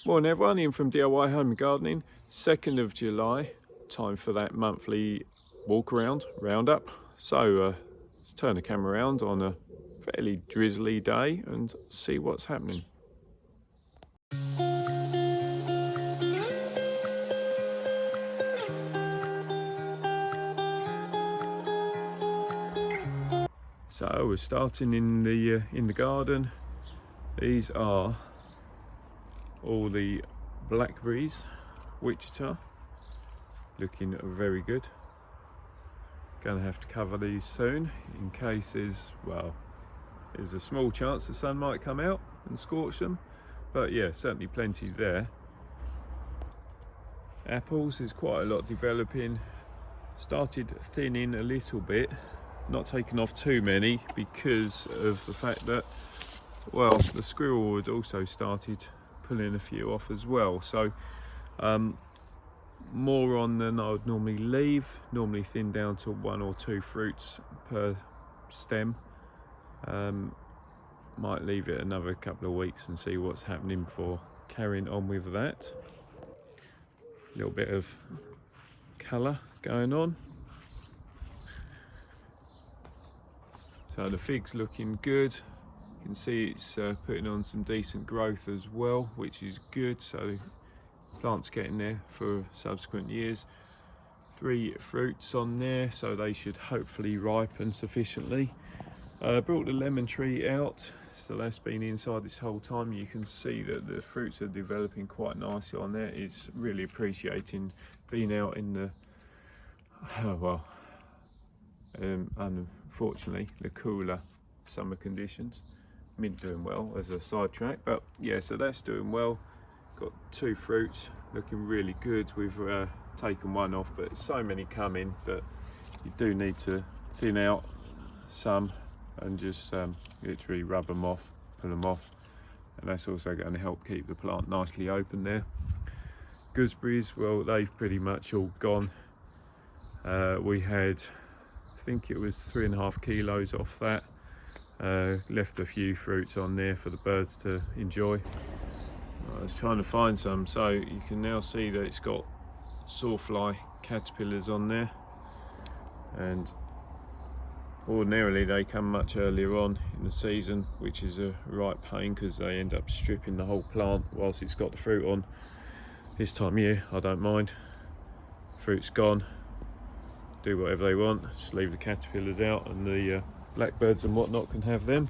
Morning everyone, Ian from DIY Home and Gardening. 2nd of July, time for that monthly walk around, roundup. So let's turn the camera around on a fairly drizzly day and see what's happening. So we're starting in the garden. These are all the blackberries, Wichita, looking very good. Gonna have to cover these soon in case there's a small chance the sun might come out and scorch them, but yeah, certainly plenty there. Apples, there's quite a lot developing. Started thinning a little bit, not taking off too many because of the fact that, well, the squirrel had also started pulling a few off as well. So more on than I would normally leave. Normally thin down to 1 or 2 fruits per stem. Might leave it another couple of weeks and see what's happening before carrying on with that. A little bit of colour going on. So the fig's looking good. You can see it's putting on some decent growth as well, which is good. So plant's getting there for subsequent years. 3 fruits on there, so they should hopefully ripen sufficiently. Brought the lemon tree out, so that's been inside this whole time. You can see that the fruits are developing quite nicely on there. It's really appreciating being out in the unfortunately the cooler summer conditions. Mint doing well as a sidetrack, but yeah, so that's doing well. Got 2 fruits looking really good. We've taken 1 off, but so many coming that you do need to thin out some and just literally rub them off, pull them off, and that's also going to help keep the plant nicely open there. Gooseberries, well, they've pretty much all gone. We had, I think it was 3.5 kilos off that. Left a few fruits on there for the birds to enjoy. I was trying to find some, so you can now see that it's got sawfly caterpillars on there, and ordinarily they come much earlier on in the season, which is a right pain because they end up stripping the whole plant whilst it's got the fruit on. This time of year I don't mind, fruit's gone, do whatever they want, just leave the caterpillars out and the blackbirds and whatnot can have them.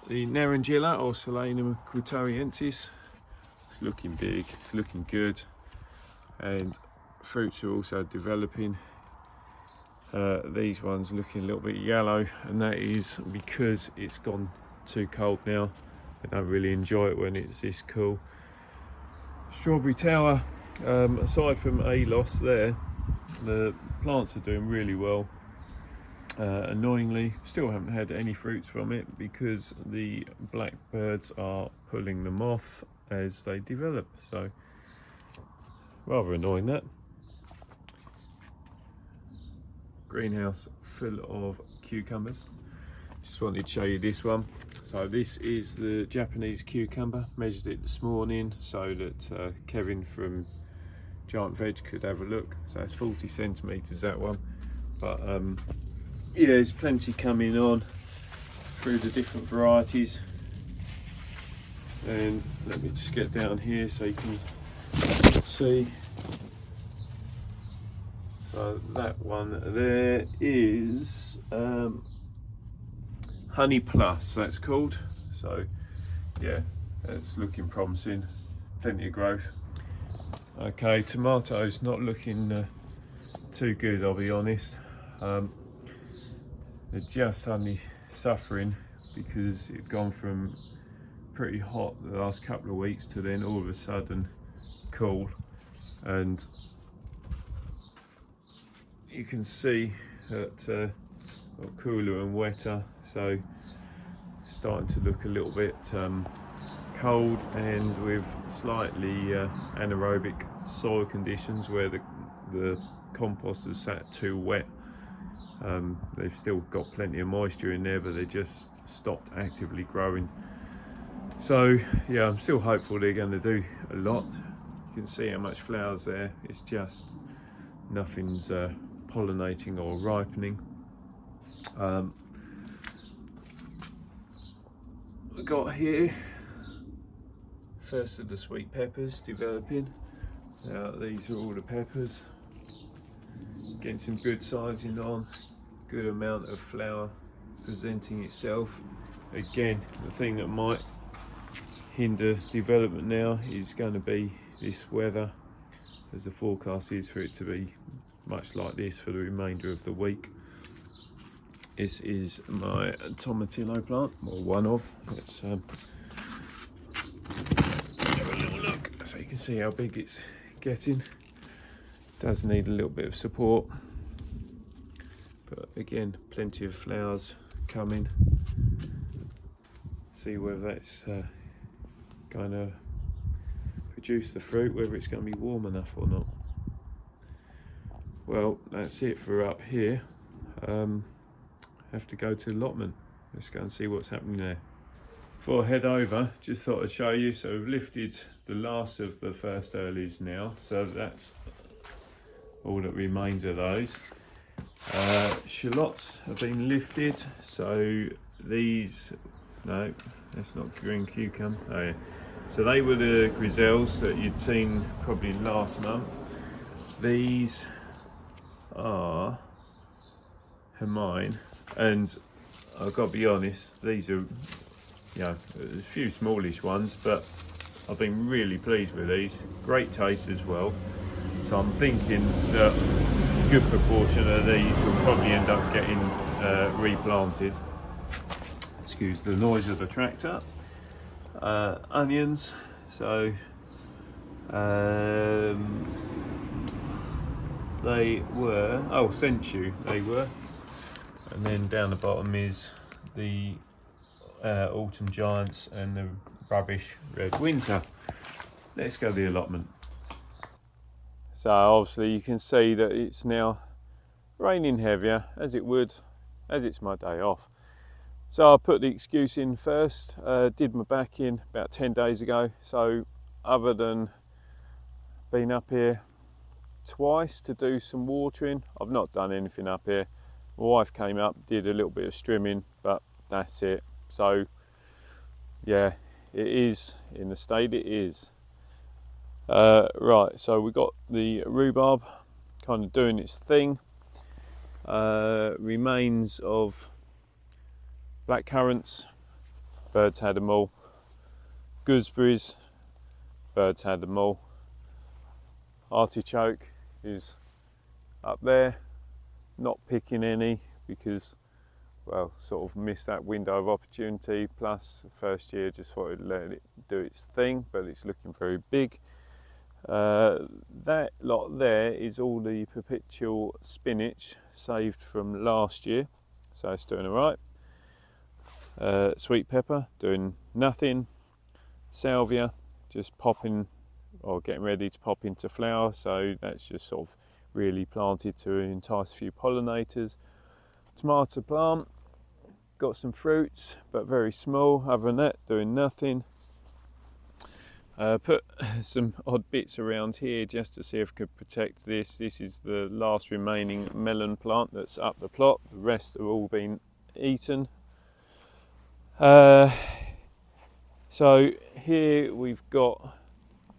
The Narangilla, or Solanum quitariensis, it's looking big, it's looking good, and fruits are also developing. These ones looking a little bit yellow, and that is because it's gone too cold now. I don't really enjoy it when it's this cool. Strawberry tower, aside from a loss there, the plants are doing really well. Annoyingly, still haven't had any fruits from it because the blackbirds are pulling them off as they develop, so rather annoying that. Greenhouse full of cucumbers. Just wanted to show you this one. So this is the Japanese cucumber. Measured it this morning so that Kevin from Giant Veg could have a look. So it's 40 centimeters, that one. But yeah, there's plenty coming on through the different varieties. And let me just get down here so you can see. So that one there is Honey Plus, that's called. So yeah, it's looking promising, plenty of growth. Okay, tomatoes not looking too good, I'll be honest. They're just suddenly suffering because it's gone from pretty hot the last couple of weeks to then all of a sudden cool, and you can see that cooler and wetter, so starting to look a little bit cold, and with slightly anaerobic soil conditions where the compost has sat too wet. They've still got plenty of moisture in there, but they just stopped actively growing. So yeah, I'm still hopeful they're going to do a lot. You can see how much flowers there. It's just nothing's pollinating or ripening. We've got here first of the sweet peppers developing. Now these are all the peppers. Getting some good sizing on, good amount of flower presenting itself. Again, the thing that might hinder development now is going to be this weather, as the forecast is for it to be much like this for the remainder of the week. This is my tomatillo plant, or one of. Let's have a little look so you can see how big it's getting. Does need a little bit of support, but again, plenty of flowers coming. See whether that's going to produce the fruit, whether it's going to be warm enough or not. Well, that's it for up here. Have to go to Allotment. Let's go and see what's happening there. Before I head over, just thought I'd show you. So we've lifted the last of the first earlies now, so that's all that remains of those. Shallots have been lifted, so these, no, that's not green cucumber. Oh yeah. So they were the griselles that you'd seen probably last month. These are Hermine, and I've got to be honest, these are, you know, a few smallish ones, but I've been really pleased with these. Great taste as well. So I'm thinking that a good proportion of these will probably end up getting replanted. Excuse the noise of the tractor. Onions, so they were, oh, Senchu they were, and then down the bottom is the autumn giants and the rubbish red winter. Let's go to the allotment. So obviously you can see that it's now raining heavier, as it would, as it's my day off. So I put the excuse in first, did my back in about 10 days ago. So other than being up here twice to do some watering, I've not done anything up here. My wife came up, did a little bit of strimming, but that's it. So yeah, it is in the state it is. Right, so we got the rhubarb kind of doing its thing. Remains of black currants, birds had them all. Gooseberries, birds had them all. Artichoke is up there, not picking any because, well, sort of missed that window of opportunity. Plus, first year just thought I'd let it do its thing, but it's looking very big. That lot there is all the perpetual spinach saved from last year, so it's doing all right. Sweet pepper doing nothing. Salvia just popping or getting ready to pop into flower, so that's just sort of really planted to entice a few pollinators. Tomato plant got some fruits but very small. Other than that, doing nothing. Put some odd bits around here just to see if I could protect this. This is the last remaining melon plant that's up the plot. The rest have all been eaten. So here we've got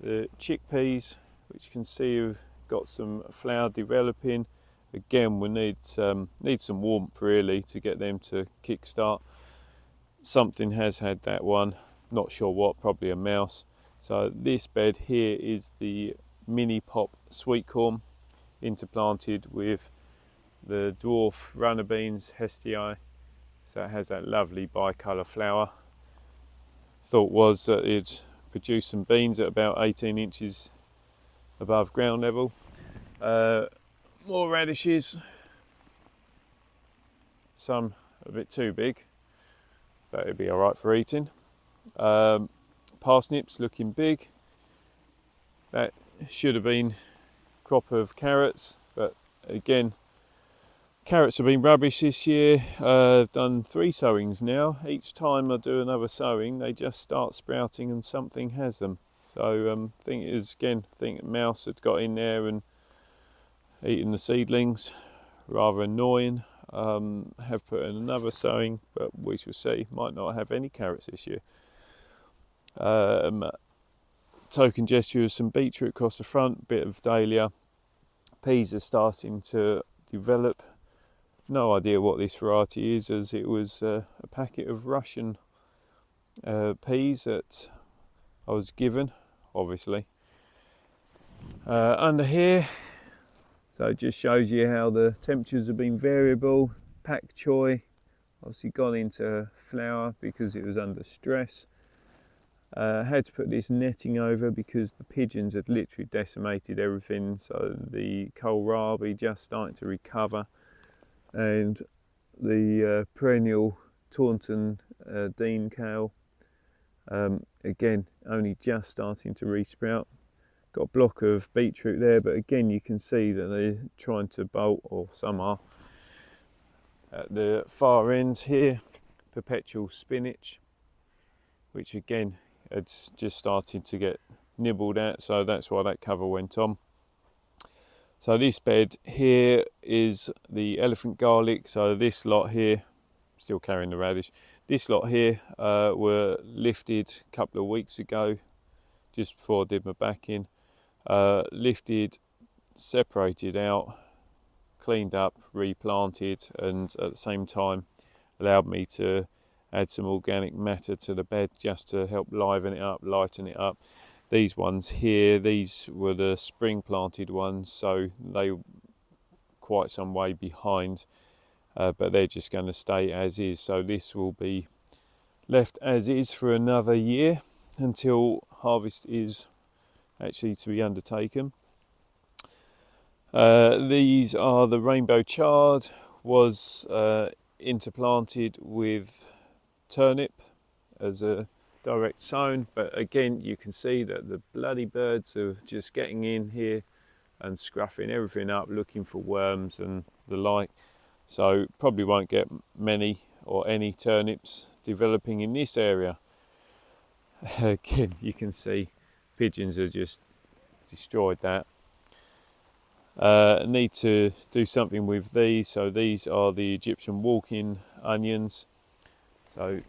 the chickpeas, which you can see have got some flower developing. Again, we need some warmth really to get them to kickstart. Something has had that one, not sure what, probably a mouse. So this bed here is the mini pop sweet corn, interplanted with the dwarf runner beans Hestii. So it has that lovely bicolour flower. Thought was that it'd produce some beans at about 18 inches above ground level. More radishes, some a bit too big, but it'd be all right for eating. Parsnips looking big. That should have been crop of carrots, but again, Carrots have been rubbish this year. I've done 3 sowings now. Each time I do another sowing, they just start sprouting and something has them. So I think it is, again, I think a mouse had got in there and eaten the seedlings. Rather annoying. Have put in another sowing, but we shall see. Might not have any carrots this year. Token gesture of some beetroot across the front, bit of dahlia. Peas are starting to develop. No idea what this variety is, as it was a packet of Russian peas that I was given, obviously. Under here, so it just shows you how the temperatures have been variable. Pak choy obviously gone into flower because it was under stress. Had to put this netting over because the pigeons had literally decimated everything, so the kohlrabi just starting to recover, and the perennial Taunton Dean kale again only just starting to resprout. Got a block of beetroot there, but again you can see that they're trying to bolt, or some are. At the far end here, perpetual spinach, which again it's just started to get nibbled at, so that's why that cover went on. So this bed here is the elephant garlic. So this lot here, still carrying the radish, this lot here were lifted a couple of weeks ago, just before I did my backing. Lifted, separated out, cleaned up, replanted, and at the same time allowed me to add some organic matter to the bed just to help liven it up, lighten it up. These ones here, these were the spring planted ones, so they were quite some way behind, but they're just going to stay as is. So this will be left as is for another year until harvest is actually to be undertaken. These are the rainbow chard, was interplanted with turnip as a direct sown, but again you can see that the bloody birds are just getting in here and scruffing everything up, looking for worms and the like, so probably won't get many or any turnips developing in this area. Again you can see pigeons have just destroyed that. Need to do something with these. So these are the Egyptian walking onions. So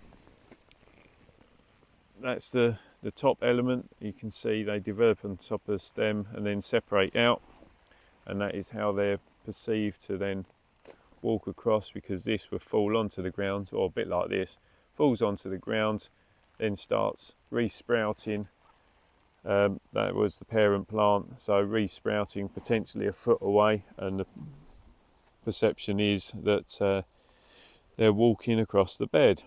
that's the top element. You can see they develop on top of the stem and then separate out, and that is how they're perceived to then walk across, because this will fall onto the ground, or a bit like this, falls onto the ground, then starts resprouting. That was the parent plant, so resprouting potentially a foot away, and the perception is that they're walking across the bed.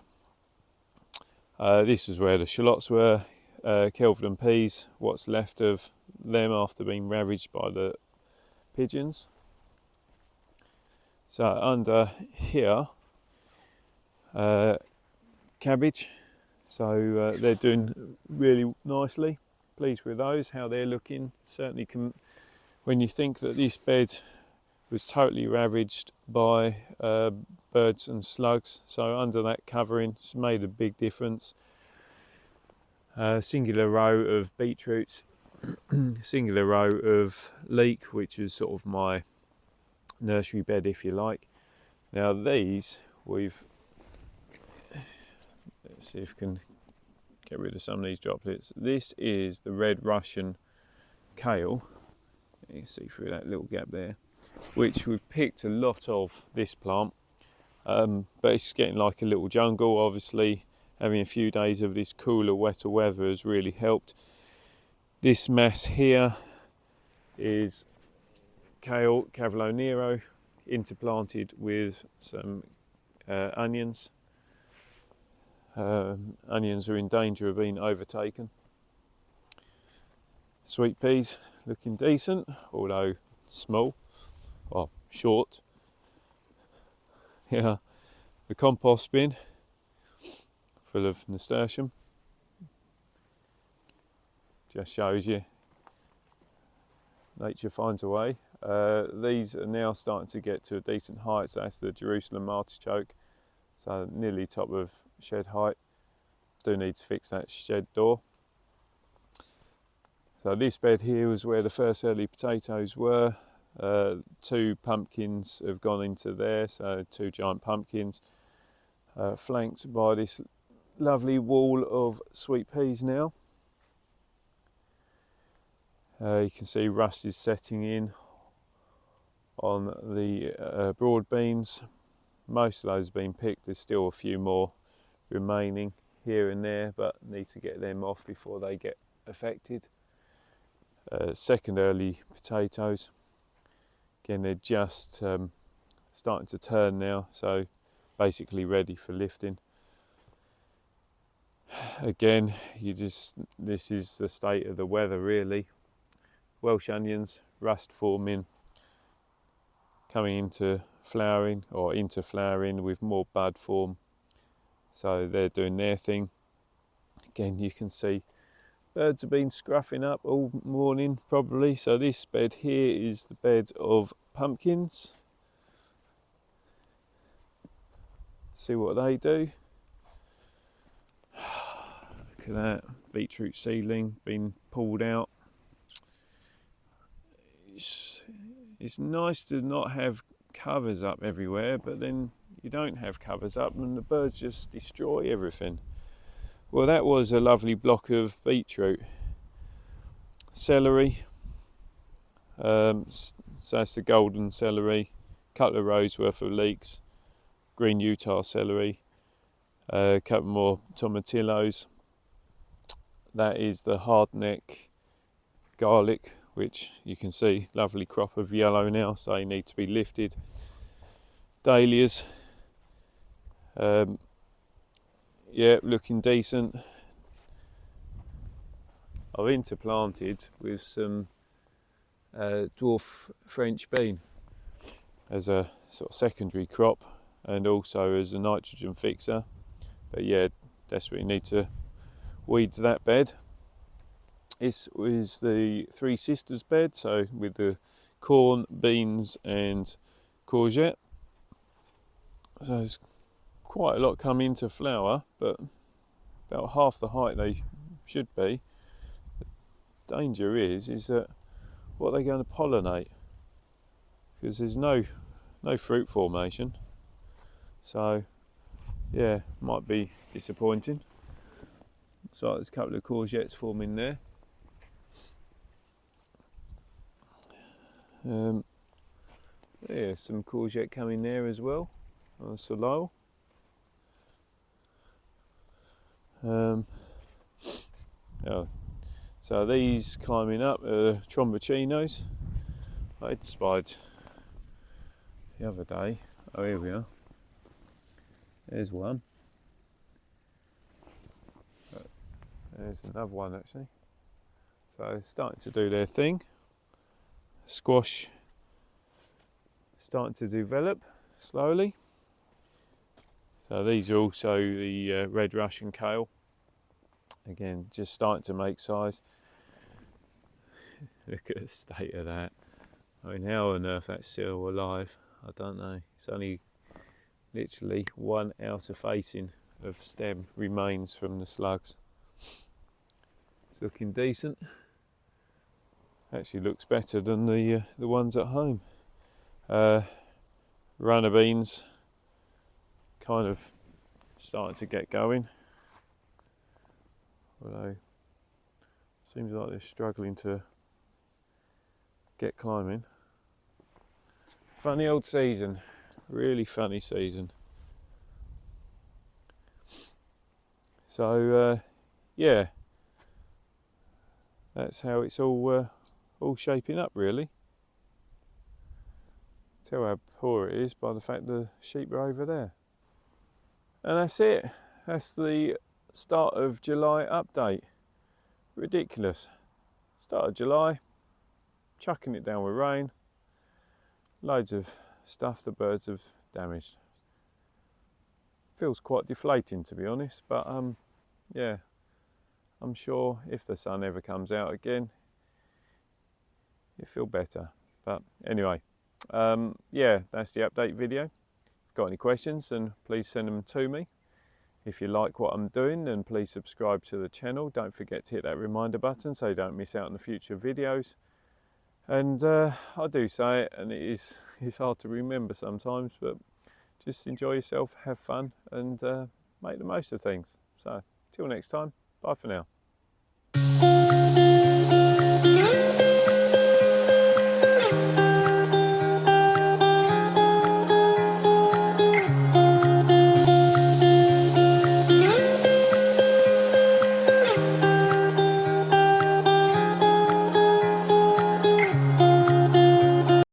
This is where the shallots were, Kelvin peas, what's left of them after being ravaged by the pigeons. So under here, cabbage, so they're doing really nicely. Pleased with those, how they're looking. Certainly can, when you think that this bed was totally ravaged by birds and slugs, so under that covering it's made a big difference. Singular row of beetroots, singular row of leek, which is sort of my nursery bed if you like. Now these let's see if we can get rid of some of these droplets. This is the red Russian kale. You can see through that little gap there, which we've picked a lot of this plant, but it's getting like a little jungle. Obviously having a few days of this cooler, wetter weather has really helped. This mass here is kale Cavolo Nero, interplanted with some onions. Onions are in danger of being overtaken. Sweet peas looking decent, although small, or short. Yeah, the compost bin full of nasturtium. Just shows you nature finds a way. These are now starting to get to a decent height, so that's the Jerusalem artichoke, so nearly top of shed height. Do need to fix that shed door. So this bed here was where the first early potatoes were. 2 pumpkins have gone into there, so 2 giant pumpkins, flanked by this lovely wall of sweet peas now. You can see rust is setting in on the broad beans. Most of those have been picked. There's still a few more remaining here and there, but need to get them off before they get affected. Second early potatoes, again they're just starting to turn now, so basically ready for lifting. Again, this is the state of the weather really. Welsh onions, rust forming, coming into flowering with more bud form, so they're doing their thing. Again, you can see birds have been scruffing up all morning probably. So this bed here is the bed of pumpkins. See what they do. Look at that, beetroot seedling been pulled out. It's nice to not have covers up everywhere, but then you don't have covers up and the birds just destroy everything. Well, that was a lovely block of beetroot. Celery, so that's the golden celery, couple of rows worth of leeks, green Utah celery, a couple more tomatillos. That is the hardneck garlic, which you can see lovely crop of yellow now, so they need to be lifted. Dahlias, yeah, looking decent. I've interplanted with some dwarf French bean as a sort of secondary crop and also as a nitrogen fixer, but yeah, desperately need to weed that bed. This was the Three Sisters bed, so with the corn, beans and courgette. So there's quite a lot come into flower, but about half the height they should be. The danger is that what they're going to pollinate, because there's no fruit formation. So yeah, might be disappointing. Looks like there's a couple of courgettes forming there. Yeah, some courgette coming there as well on Solol. Oh, so these climbing up are tromboncinos. I had spied the other day. Oh, here we are. There's one. There's another one actually. So they're starting to do their thing. Squash starting to develop slowly. So these are also the red Russian kale. Again, just starting to make size. Look at the state of that. I mean, how on earth that's still alive, I don't know. It's only literally one outer facing of stem remains from the slugs. It's looking decent. Actually looks better than the ones at home. Runner beans kind of starting to get going, although seems like they're struggling to get climbing. Funny old season, really funny season. So yeah, that's how it's all shaping up really. Tell how poor it is by the fact the sheep are over there. And that's it. That's the start of July update. Ridiculous. Start of July, chucking it down with rain. Loads of stuff the birds have damaged. Feels quite deflating to be honest, but yeah, I'm sure if the sun ever comes out again, you'll feel better. But anyway, yeah, that's the update video. If you've got any questions, then please send them to me. If you like what I'm doing, then please subscribe to the channel. Don't forget to hit that reminder button so you don't miss out on the future videos. And I do say it, and it's hard to remember sometimes, but just enjoy yourself, have fun, and make the most of things. So till next time, bye for now.